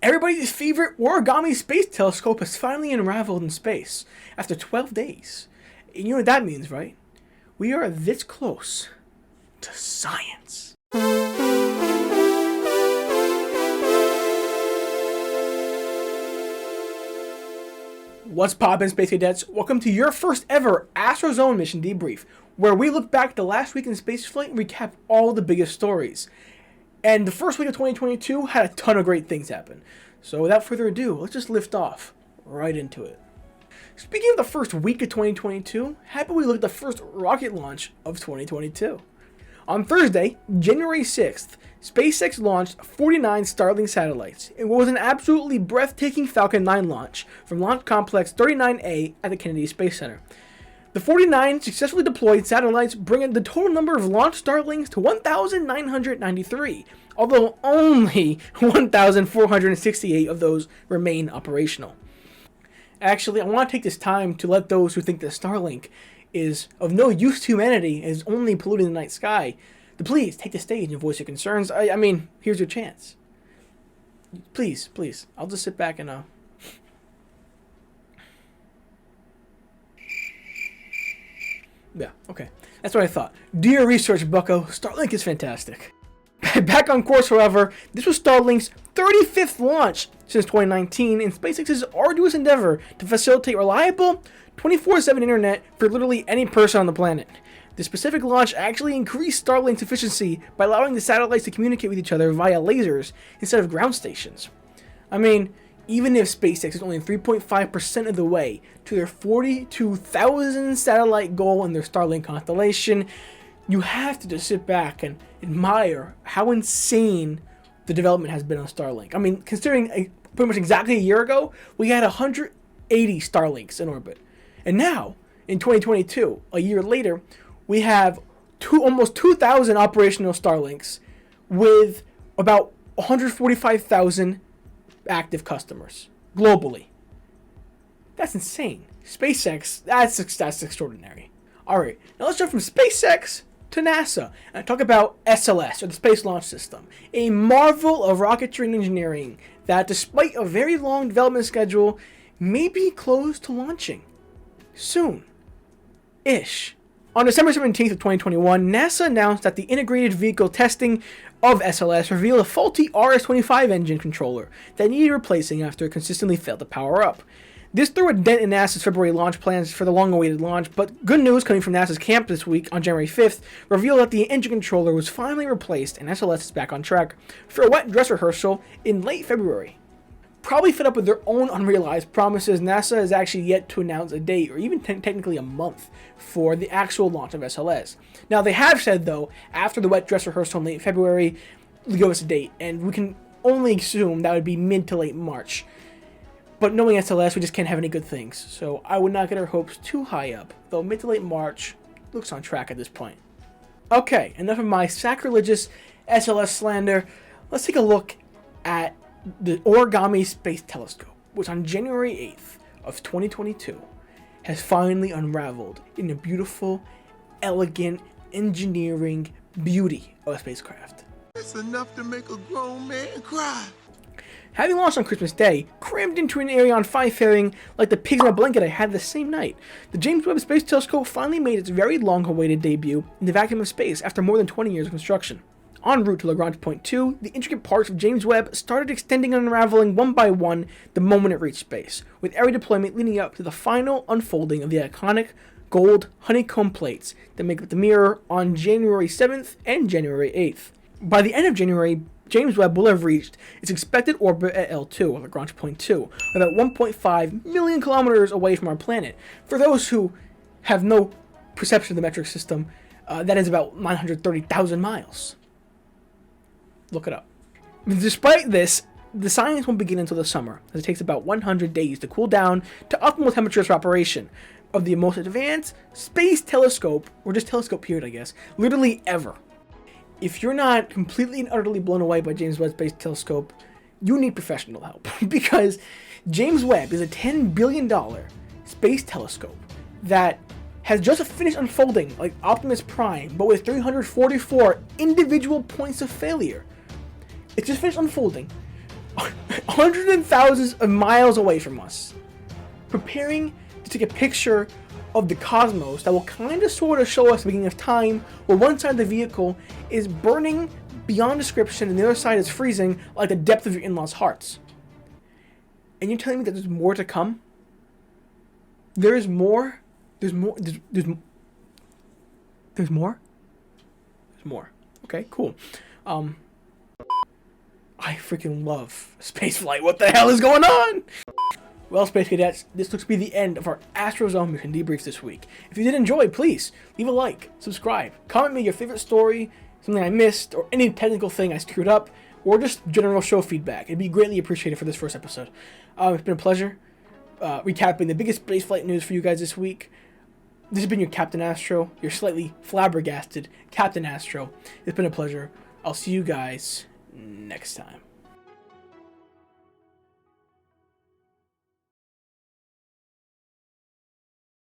Everybody's favorite origami space telescope has finally unraveled in space after 12 days. And you know what that means, right? We are this close to science. What's poppin', Space Cadets? Welcome to your first ever AstroZone mission debrief, where we look back to last week in spaceflight and recap all the biggest stories. And the first week of 2022 had a ton of great things happen. So without further ado, let's just lift off right into it. Speaking of the first week of 2022, how about we look at the first rocket launch of 2022? On Thursday, January 6th, SpaceX launched 49 Starlink satellites in what was an absolutely breathtaking Falcon 9 launch from Launch Complex 39A at the Kennedy Space Center. The 49 successfully deployed satellites bring the total number of launched Starlinks to 1,993, although only 1,468 of those remain operational. Actually, I want to take this time to let those who think that Starlink is of no use to humanity and is only polluting the night sky to please take the stage and voice your concerns. I mean, here's your chance. Please, I'll just sit back and yeah, okay. That's what I thought. Do your research, bucko. Starlink is fantastic. Back on course, however, this was Starlink's 35th launch since 2019 in SpaceX's arduous endeavor to facilitate reliable 24/7 internet for literally any person on the planet. The specific launch actually increased Starlink's efficiency by allowing the satellites to communicate with each other via lasers instead of ground stations. I mean, even if SpaceX is only 3.5% of the way to their 42,000 satellite goal in their Starlink constellation, you have to just sit back and admire how insane the development has been on Starlink. I mean, considering pretty much exactly a year ago, we had 180 Starlinks in orbit. And now, in 2022, a year later, we have almost 2,000 operational Starlinks with about 145,000 active customers globally. That's insane. SpaceX, that's extraordinary. Alright, now let's jump from SpaceX to NASA and talk about SLS, or the Space Launch System, a marvel of rocketry and engineering that, despite a very long development schedule, may be close to launching soon-ish. On December 17th of 2021, NASA announced that the integrated vehicle testing of SLS revealed a faulty RS-25 engine controller that needed replacing after it consistently failed to power up. This threw a dent in NASA's February launch plans for the long-awaited launch, but good news coming from NASA's camp this week on January 5th revealed that the engine controller was finally replaced and SLS is back on track for a wet dress rehearsal in late February. Probably fed up with their own unrealized promises, NASA is actually yet to announce a date, or even technically a month, for the actual launch of SLS. Now, they have said, though, after the wet dress rehearsal in late February, they'll give us a date, and we can only assume that would be mid to late March. But knowing SLS, we just can't have any good things, so I would not get our hopes too high up, though mid to late March looks on track at this point. Okay, enough of my sacrilegious SLS slander. Let's take a look at the ORIGAMI Space Telescope, which on January 8th of 2022 has finally unraveled in a beautiful, elegant engineering beauty of a spacecraft. It's enough to make a grown man cry. Having launched on Christmas Day, crammed into an Ariane 5 fairing like the pigs in a blanket I had the same night, the James Webb Space Telescope finally made its very long-awaited debut in the vacuum of space after more than 20 years of construction. En route to Lagrange Point 2, the intricate parts of James Webb started extending and unraveling one by one the moment it reached space, with every deployment leading up to the final unfolding of the iconic gold honeycomb plates that make up the mirror on January 7th and January 8th. By the end of January, James Webb will have reached its expected orbit at L2, or Lagrange Point 2, about 1.5 million kilometers away from our planet. For those who have no perception of the metric system, that is about 930,000 miles. Look it up. Despite this, the science won't begin until the summer, as it takes about 100 days to cool down to optimal temperatures for operation of the most advanced space telescope, or just telescope period, I guess, literally ever. If you're not completely and utterly blown away by James Webb Space Telescope, you need professional help, because James Webb is a $10 billion space telescope that has just finished unfolding like Optimus Prime, but with 344 individual points of failure. It's just finished unfolding hundreds and thousands of miles away from us, preparing to take a picture of the cosmos that will kind of sort of show us the beginning of time, where one side of the vehicle is burning beyond description and the other side is freezing like the depth of your in-laws' hearts. And you're telling me that there's more to come? There is more? There's more? There's more? There's more. Okay, cool. I freaking love spaceflight. What the hell is going on? Well, Space Cadets, this looks to be the end of our AstroZone mission debrief this week. If you did enjoy, please leave a like, subscribe, comment me your favorite story, something I missed, or any technical thing I screwed up, or just general show feedback. It'd be greatly appreciated for this first episode. It's been a pleasure recapping the biggest spaceflight news for you guys this week. This has been your Captain Astro, your slightly flabbergasted Captain Astro. It's been a pleasure. I'll see you guys next time.